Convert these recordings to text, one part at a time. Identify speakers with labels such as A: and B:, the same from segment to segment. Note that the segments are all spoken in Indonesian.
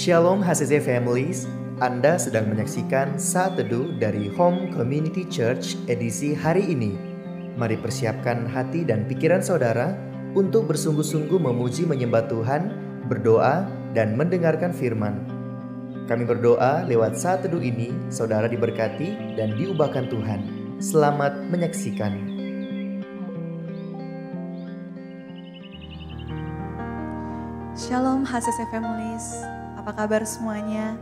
A: Shalom HCC Families, Anda sedang menyaksikan Saat Teduh dari Home Community Church edisi hari ini. Mari persiapkan hati dan pikiran saudara untuk bersungguh-sungguh memuji menyembah Tuhan, berdoa, dan mendengarkan firman. Kami berdoa lewat Saat Teduh ini, saudara diberkati dan diubahkan Tuhan. Selamat menyaksikan.
B: Shalom HCC Families, apa kabar semuanya?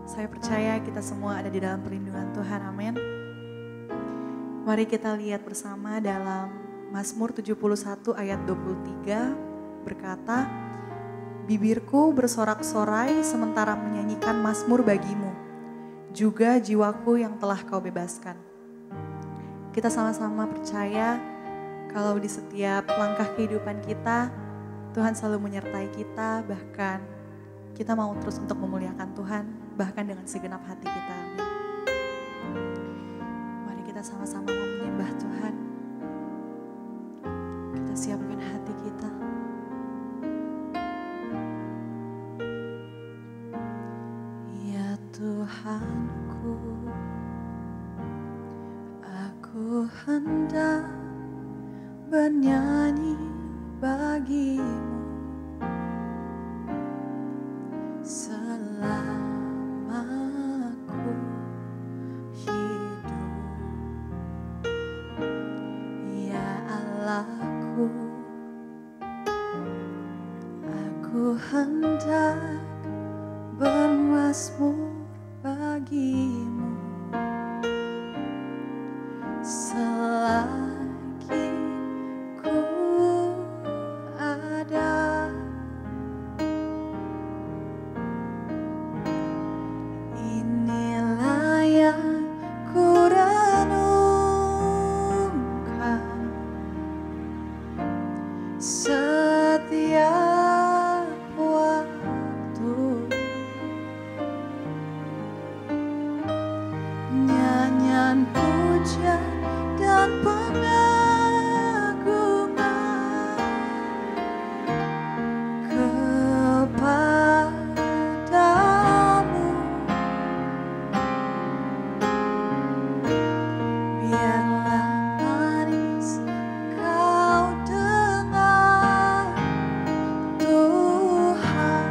B: Saya percaya kita semua ada di dalam perlindungan Tuhan, amin. Mari kita lihat bersama dalam Mazmur 71 ayat 23 berkata, bibirku bersorak-sorai sementara menyanyikan mazmur bagimu, juga jiwaku yang telah kau bebaskan. Kita sama-sama percaya kalau di setiap langkah kehidupan kita, Tuhan selalu menyertai kita, bahkan kita mau terus untuk memuliakan Tuhan, bahkan dengan segenap hati kita. Amin. Mari kita sama-sama menyembah Tuhan. Kita siapkan hati kita. Ya Tuhanku, aku hendak bernyanyi bagimu selama aku hidup, ya Allahku, aku hendak bermazmur bagimu selagi ku ada. Inilah yang ku renungkan setiap waktu, nyanyian puja dan pengagungan kepadamu. Biarlah manis kau dengar, Tuhan,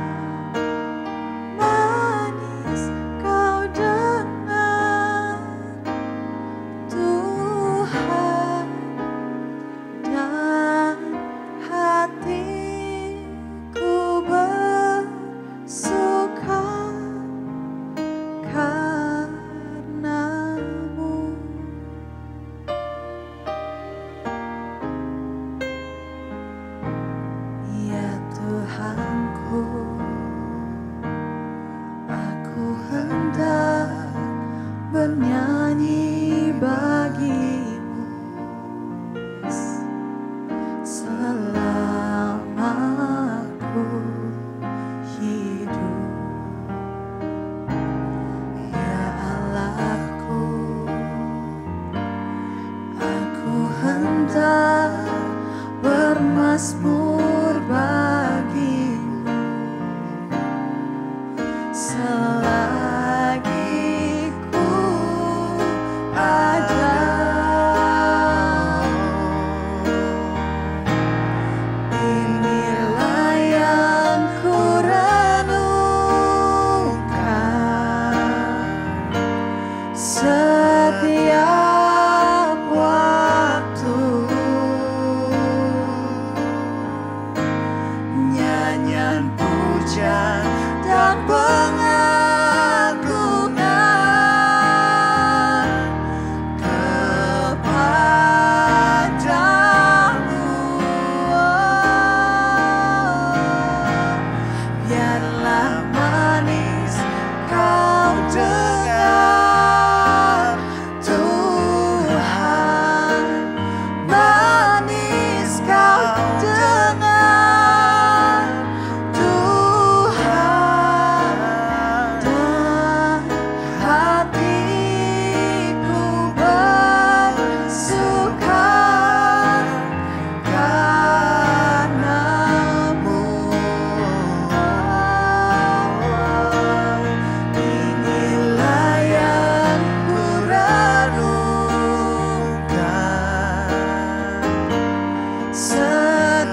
B: manis kau dengar, Tuhan, dan hatiku bersuka karenamu. Ya Tuhanku, aku hendak bernyanyi bagimu selama aku hidup, ya Allahku, aku hendak bermazmur bagimu selagi ku ada. Inilah yang ku renungkan setiap waktu, setiap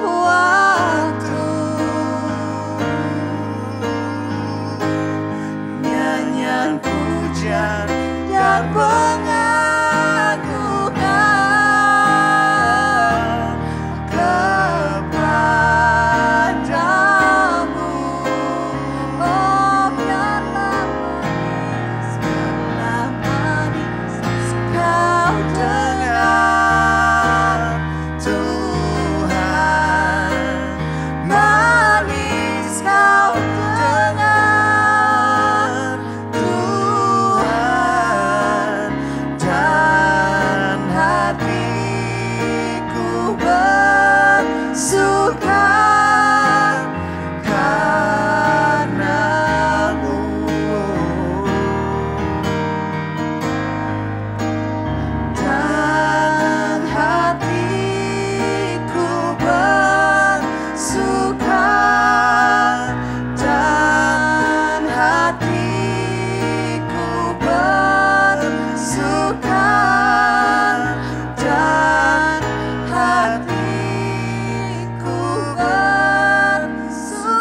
B: waktu. Nyanyian pujian dan pengagungan kepadamu. Oh biarlah manis kau dengar Tuhan, manis kau dengar Tuhan, dan hatiku bersuka karenamu. Dan hatiku bersuka, dan hatiku bersuka, dan hatiku bersuka.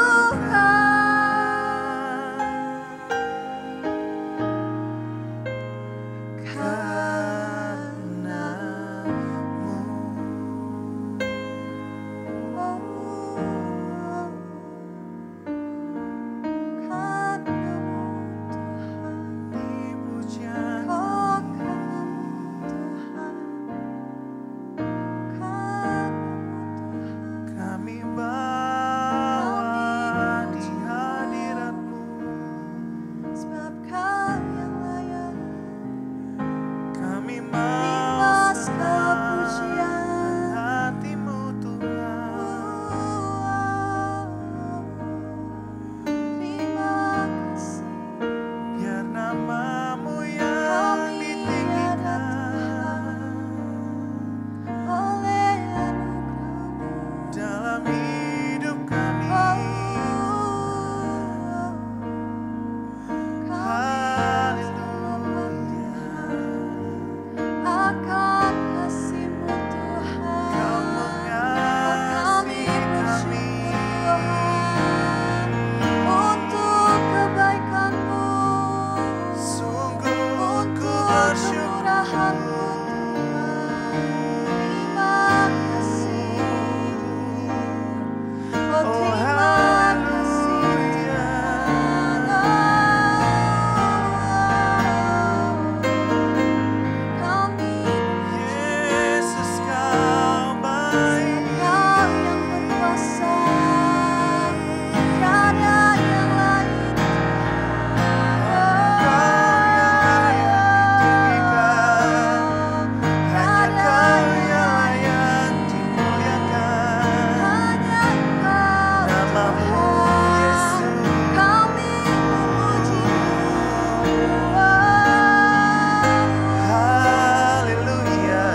B: Kami bawa di hadirat-Mu, sebab Kau yang layak. Kami mau pujian hati-Mu Tuhan. Terima kasih, biar nama-Mu yang ditinggikan oleh anugerah-Mu dalam hidup kami. Haleluya. Akan kasih-Mu Tuhan, Kau mengasihi kami Tuhan, untuk kebaikan-Mu, sungguh untuk kemurahan-Mu Tuhan. Terima kasih, oh terima kasih Tuhan. Kami Yesus, Kau baik, Kau yang berkuasa, tiada yang lain. Kau yang layak ditinggikan, hanya Kau yang dimuliakan. Nama-Mu Yesus, kami memuji-Mu. Haleluya.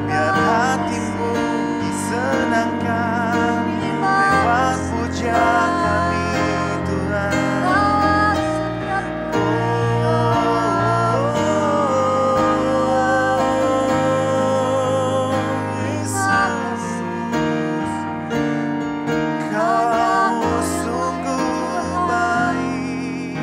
B: Biar hati-Mu disenangkan lewat pujian kami Tuhan. Yesus, Kau sungguh baik.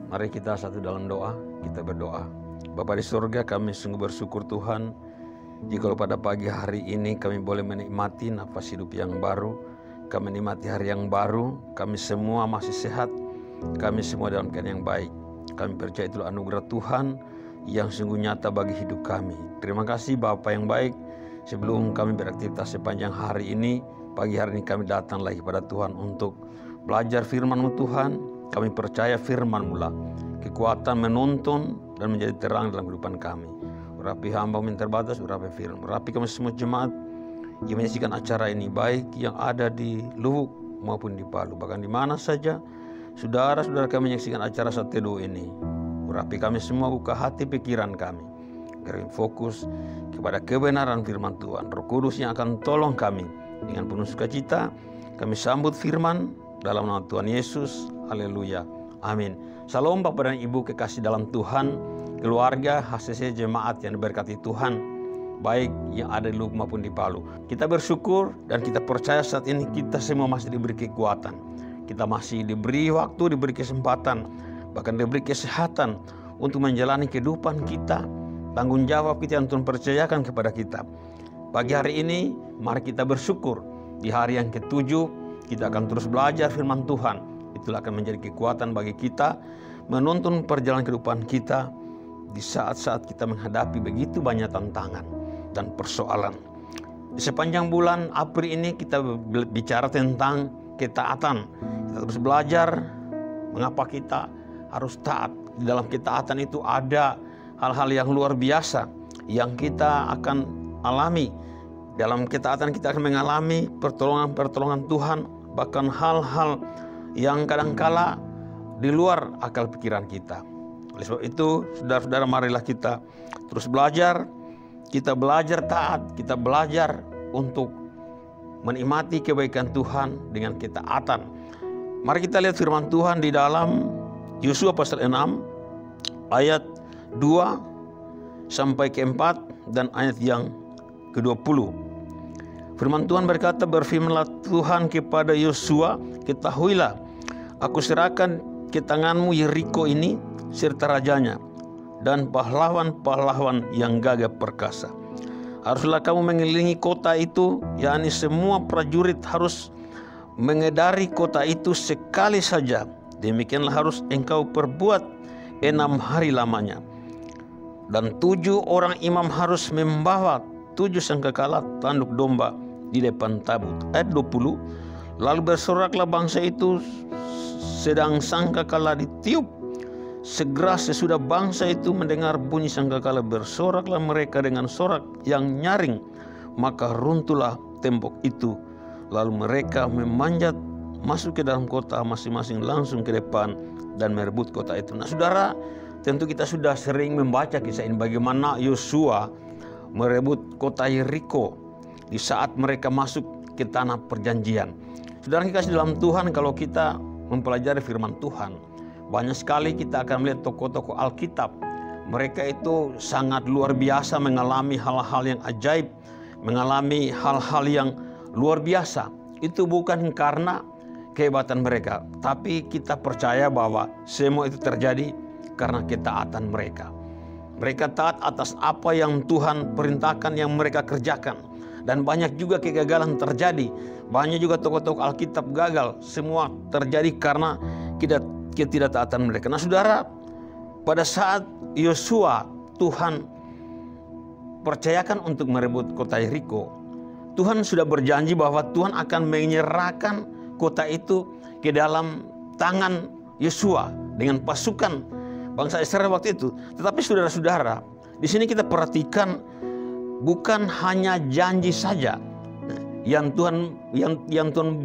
C: Mari kita satu dalam doa, kita berdoa. Bapa di surga, kami sungguh bersyukur Tuhan, jika pada pagi hari ini kami boleh menikmati nafas hidup yang baru, kami menikmati hari yang baru, kami semua masih sehat, kami semua dalam keadaan yang baik. Kami percaya itulah anugerah Tuhan yang sungguh nyata bagi hidup kami. Terima kasih Bapa yang baik, sebelum kami beraktivitas sepanjang hari ini, pagi hari ini kami datang lagi pada Tuhan untuk belajar firman-Mu Tuhan. Kami percaya firman-Mu lah kekuatan menuntun dan menjadi terang dalam kehidupan kami. Urapi hamba yang terbatas, urapi firman. Urapi kami semua jemaat yang menyaksikan acara ini, baik yang ada di Luhuk maupun di Palu, bahkan di mana saja saudara-saudara kami menyaksikan acara Saat Teduh ini. Urapi kami semua, buka hati pikiran kami, agar kami fokus kepada kebenaran firman Tuhan. Roh Kudus yang akan tolong kami. Dengan penuh sukacita kami sambut firman dalam nama Tuhan Yesus. Haleluya. Amin. Salam Bapak dan Ibu kekasih dalam Tuhan, keluarga HCC jemaat yang diberkati Tuhan, baik yang ada di Luhuk maupun di Palu. Kita bersyukur dan kita percaya saat ini kita semua masih diberi kekuatan. Kita masih diberi waktu, diberi kesempatan, bahkan diberi kesehatan untuk menjalani kehidupan kita, tanggung jawab kita yang Tuhan percayakan kepada kita. Pagi hari ini, mari kita bersyukur. Di hari yang ke-7, kita akan terus belajar firman Tuhan. Itulah akan menjadi kekuatan bagi kita, menuntun perjalanan kehidupan kita di saat-saat kita menghadapi begitu banyak tantangan dan persoalan. Di sepanjang bulan April ini kita bicara tentang ketaatan. Kita terus belajar mengapa kita harus taat. Di dalam ketaatan itu ada hal-hal yang luar biasa yang kita akan alami. Dalam ketaatan kita akan mengalami pertolongan-pertolongan Tuhan, bahkan hal-hal yang kadangkala di luar akal pikiran kita. Oleh sebab itu, saudara-saudara, marilah kita terus belajar. Kita belajar taat, kita belajar untuk menikmati kebaikan Tuhan dengan ketaatan. Mari kita lihat firman Tuhan di dalam Yosua pasal 6 ayat 2 sampai ke 4 dan ayat yang ke-20. Firman Tuhan berkata, berfirmanlah Tuhan kepada Yosua, ketahuilah, aku serahkan ke tanganmu Yeriko ini serta rajanya dan pahlawan-pahlawan yang gagah perkasa. Haruslah kamu mengelilingi kota itu, yakni semua prajurit harus mengedari kota itu sekali saja. Demikianlah harus engkau perbuat 6 hari lamanya. Dan 7 orang imam harus membawa 7 sangkakala tanduk domba di depan tabut. Ayat 20, lalu bersoraklah bangsa itu sedang sangkakala ditiup. Segera sesudah bangsa itu mendengar bunyi sangkakala, bersoraklah mereka dengan sorak yang nyaring, maka runtuhlah tembok itu. Lalu mereka memanjat masuk ke dalam kota masing-masing, langsung ke depan dan merebut kota itu. Nah saudara, tentu kita sudah sering membaca kisah ini, bagaimana Yosua merebut kota Yeriko di saat mereka masuk ke tanah perjanjian. Saudara kekasih dalam Tuhan, kalau kita mempelajari firman Tuhan, banyak sekali kita akan melihat tokoh-tokoh Alkitab. Mereka itu sangat luar biasa, mengalami hal-hal yang ajaib, mengalami hal-hal yang luar biasa. Itu bukan karena kehebatan mereka, tapi kita percaya bahwa semua itu terjadi karena ketaatan mereka. Mereka taat atas apa yang Tuhan perintahkan, yang mereka kerjakan. Dan banyak juga kegagalan terjadi. Banyak juga tokoh-tokoh Alkitab gagal. Semua terjadi karena ketidaktaatan mereka. Nah saudara, pada saat Yosua Tuhan percayakan untuk merebut kota Yeriko, Tuhan sudah berjanji bahwa Tuhan akan menyerahkan kota itu ke dalam tangan Yosua dengan pasukan bangsa Israel waktu itu. Tetapi saudara-saudara, di sini kita perhatikan bukan hanya janji saja yang Tuhan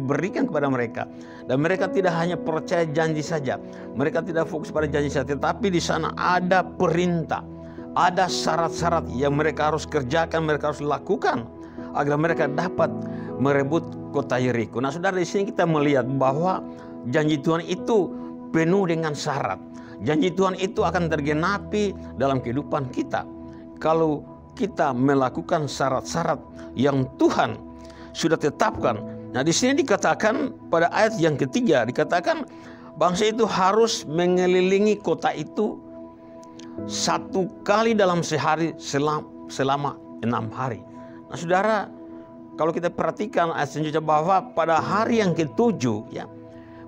C: berikan kepada mereka, dan mereka tidak hanya percaya janji saja, mereka tidak fokus pada janji saja, tetapi di sana ada perintah, ada syarat-syarat yang mereka harus kerjakan, mereka harus lakukan agar mereka dapat merebut kota Yeriko. Nah, saudara, di sini kita melihat bahwa janji Tuhan itu penuh dengan syarat. Janji Tuhan itu akan tergenapi dalam kehidupan kita kalau kita melakukan syarat-syarat yang Tuhan sudah tetapkan. Nah, di sini dikatakan pada ayat yang ketiga, dikatakan bangsa itu harus mengelilingi kota itu 1 kali dalam sehari selama 6 hari. Nah, saudara, kalau kita perhatikan ayat selanjutnya bahwa pada hari yang ke-7 ya,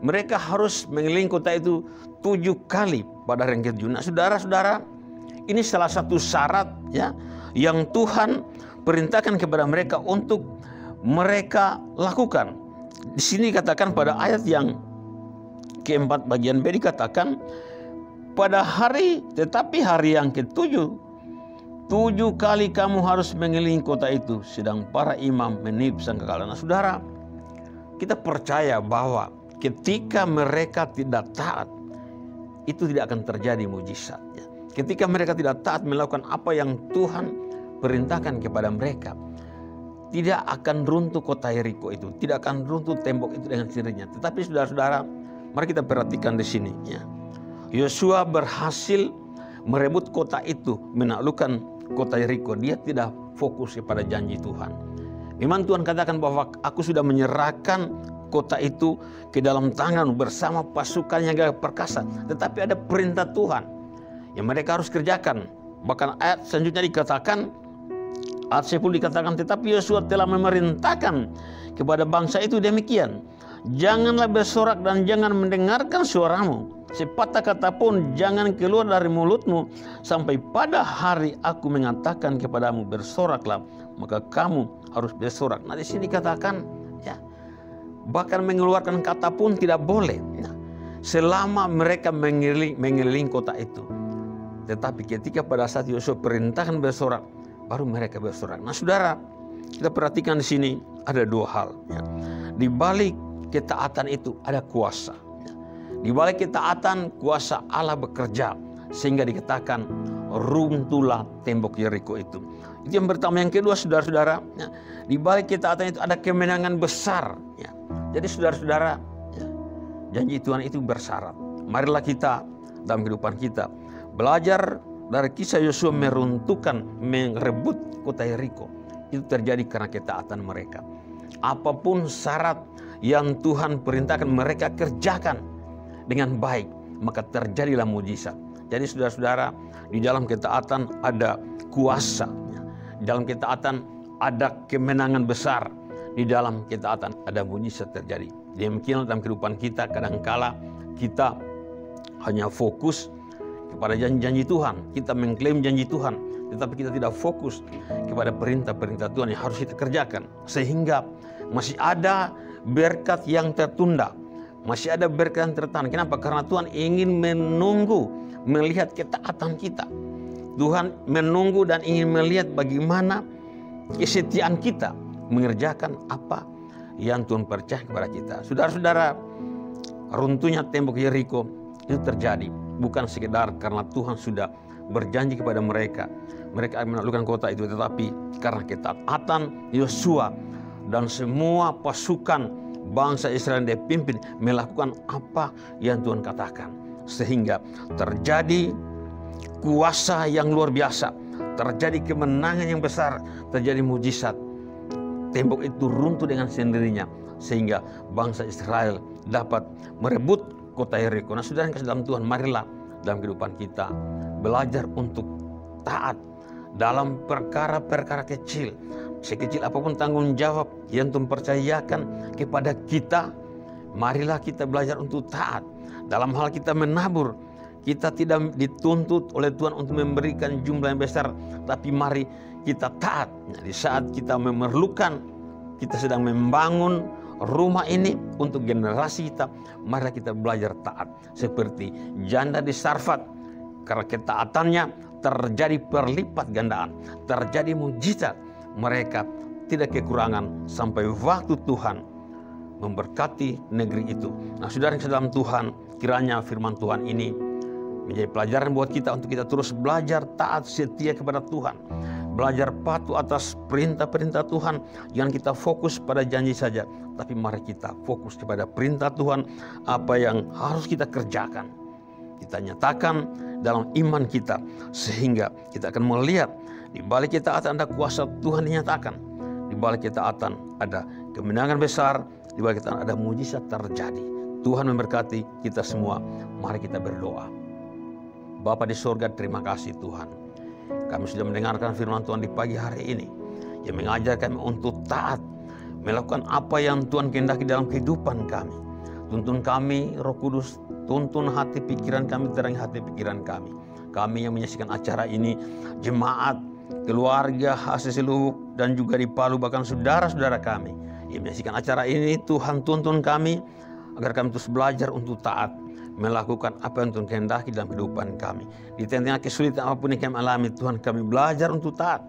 C: mereka harus mengelilingi kota itu 7 kali pada hari yang ke-7. Nah, saudara-saudara, ini salah satu syarat ya yang Tuhan perintahkan kepada mereka untuk mereka lakukan. Di sini dikatakan pada ayat yang keempat bagian B, dikatakan tetapi hari yang ke-7, 7 kali kamu harus mengelilingi kota itu, sedang para imam meniup sangkakala. Nah saudara, kita percaya bahwa ketika mereka tidak taat, itu tidak akan terjadi mujizat. Ketika mereka tidak taat melakukan apa yang Tuhan perintahkan kepada mereka, tidak akan runtuh kota Yeriko itu, tidak akan runtuh tembok itu dengan sendirinya. Tetapi saudara-saudara, mari kita perhatikan di sini. Yosua berhasil merebut kota itu, menaklukkan kota Yeriko. Dia tidak fokus kepada janji Tuhan. Memang Tuhan katakan bahwa aku sudah menyerahkan kota itu ke dalam tangan bersama pasukan yang gagah perkasa. Tetapi ada perintah Tuhan yang mereka harus kerjakan. Bahkan ayat selanjutnya dikatakan, ayat 10 dikatakan, tetapi Yosua telah memerintahkan kepada bangsa itu demikian, janganlah bersorak dan jangan mendengarkan suaramu. Sepatah kata pun jangan keluar dari mulutmu sampai pada hari aku mengatakan kepadamu bersoraklah, maka kamu harus bersorak. Nah di sini dikatakan bahkan mengeluarkan kata pun tidak boleh selama mereka mengelilingi kota itu. Tetapi ketika pada saat Yosua perintahkan bersorak, baru mereka bersorak. Nah saudara, kita perhatikan di sini ada 2 hal. Di balik ketaatan itu ada kuasa. Di balik ketaatan, kuasa Allah bekerja sehingga dikatakan runtuhlah tembok Yeriko itu. Itu yang pertama. Yang kedua, saudara-saudara, di balik ketaatan itu ada kemenangan besar. Jadi saudara-saudara, janji Tuhan itu bersyarat. Marilah kita dalam kehidupan kita belajar dari kisah Yosua meruntuhkan, merebut kota Yeriko. Itu terjadi karena ketaatan mereka. Apapun syarat yang Tuhan perintahkan mereka kerjakan dengan baik, maka terjadilah mujizat. Jadi saudara-saudara, di dalam ketaatan ada kuasa. Di dalam ketaatan ada kemenangan besar. Di dalam ketaatan ada mujizat terjadi. Demikian dalam kehidupan kita, kadangkala kita hanya fokus kepada janji-janji Tuhan. Kita mengklaim janji Tuhan, tetapi kita tidak fokus kepada perintah-perintah Tuhan yang harus kita kerjakan. Sehingga masih ada berkat yang tertunda. Masih ada berkat yang tertahan. Kenapa? Karena Tuhan ingin menunggu, melihat ketaatan kita. Tuhan menunggu dan ingin melihat bagaimana kesetiaan kita mengerjakan apa yang Tuhan percaya kepada kita. Saudara-saudara, runtuhnya tembok Yeriko itu terjadi bukan sekedar karena Tuhan sudah berjanji kepada mereka akan menaklukkan kota itu, tetapi karena ketaatan Yosua dan semua pasukan bangsa Israel yang dia pimpin melakukan apa yang Tuhan katakan. Sehingga terjadi kuasa yang luar biasa, terjadi kemenangan yang besar, terjadi mujizat. Tembok itu runtuh dengan sendirinya sehingga bangsa Israel dapat merebut kota Yeriko. Nah saudara yang kasih dalam Tuhan, marilah dalam kehidupan kita belajar untuk taat dalam perkara-perkara kecil. Sekecil apapun tanggung jawab yang Tuhan percayakan kepada kita, marilah kita belajar untuk taat. Dalam hal kita menabur, kita tidak dituntut oleh Tuhan untuk memberikan jumlah yang besar, tapi mari kita taat. Di saat kita memerlukan, kita sedang membangun rumah ini untuk generasi kita, marilah kita belajar taat. Seperti janda di Sarfat, karena ketaatannya terjadi perlipat gandaan, terjadi mujizat. Mereka tidak kekurangan sampai waktu Tuhan memberkati negeri itu. Nah saudara yang dalam Tuhan, kiranya firman Tuhan ini menjadi pelajaran buat kita untuk kita terus belajar taat setia kepada Tuhan. Belajar patuh atas perintah-perintah Tuhan. Jangan kita fokus pada janji saja, tapi mari kita fokus kepada perintah Tuhan, apa yang harus kita kerjakan. Kita nyatakan dalam iman kita, sehingga kita akan melihat di balik ketaatan ada kuasa Tuhan dinyatakan. Di balik ketaatan ada kemenangan besar. Di balik ketaatan ada mujizat terjadi. Tuhan memberkati kita semua. Mari kita berdoa. Bapa di surga, terima kasih Tuhan. Kami sudah mendengarkan firman Tuhan di pagi hari ini, yang mengajar kami untuk taat, melakukan apa yang Tuhan kehendaki dalam kehidupan kami. Tuntun kami, Roh Kudus, tuntun hati pikiran kami, terangi hati pikiran kami. Kami yang menyaksikan acara ini, jemaat, keluarga, HCC Lubuk, dan juga di Palu, bahkan saudara-saudara kami yang menyaksikan acara ini, Tuhan tuntun kami agar kami terus belajar untuk taat, melakukan apa yang Tuhan kehendaki dalam kehidupan kami. Di tengah kesulitan apapun yang kami alami, Tuhan, kami belajar untuk taat.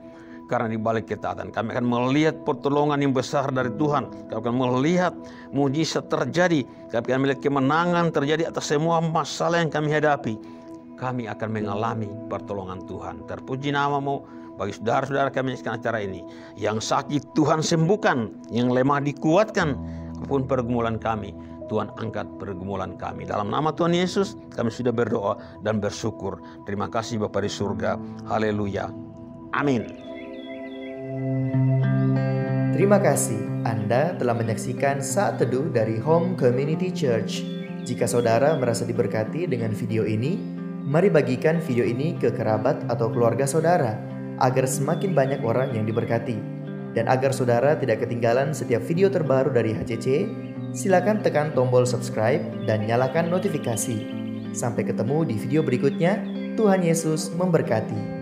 C: Karena di balik ketaatan kami akan melihat pertolongan yang besar dari Tuhan. Kami akan melihat mujizat terjadi. Kami akan melihat kemenangan terjadi atas semua masalah yang kami hadapi. Kami akan mengalami pertolongan Tuhan. Terpuji nama-Mu bagi saudara-saudara kami yang menyaksikan acara ini. Yang sakit Tuhan sembuhkan, yang lemah dikuatkan. Apapun pergumulan kami, Tuhan angkat pergumulan kami. Dalam nama Tuhan Yesus kami sudah berdoa dan bersyukur. Terima kasih Bapa di surga. Haleluya. Amin.
A: Terima kasih Anda telah menyaksikan Saat Teduh dari Home Community Church. Jika saudara merasa diberkati dengan video ini, mari bagikan video ini ke kerabat atau keluarga saudara, agar semakin banyak orang yang diberkati. Dan agar saudara tidak ketinggalan setiap video terbaru dari HCC, silakan tekan tombol subscribe dan nyalakan notifikasi. Sampai ketemu di video berikutnya. Tuhan Yesus memberkati.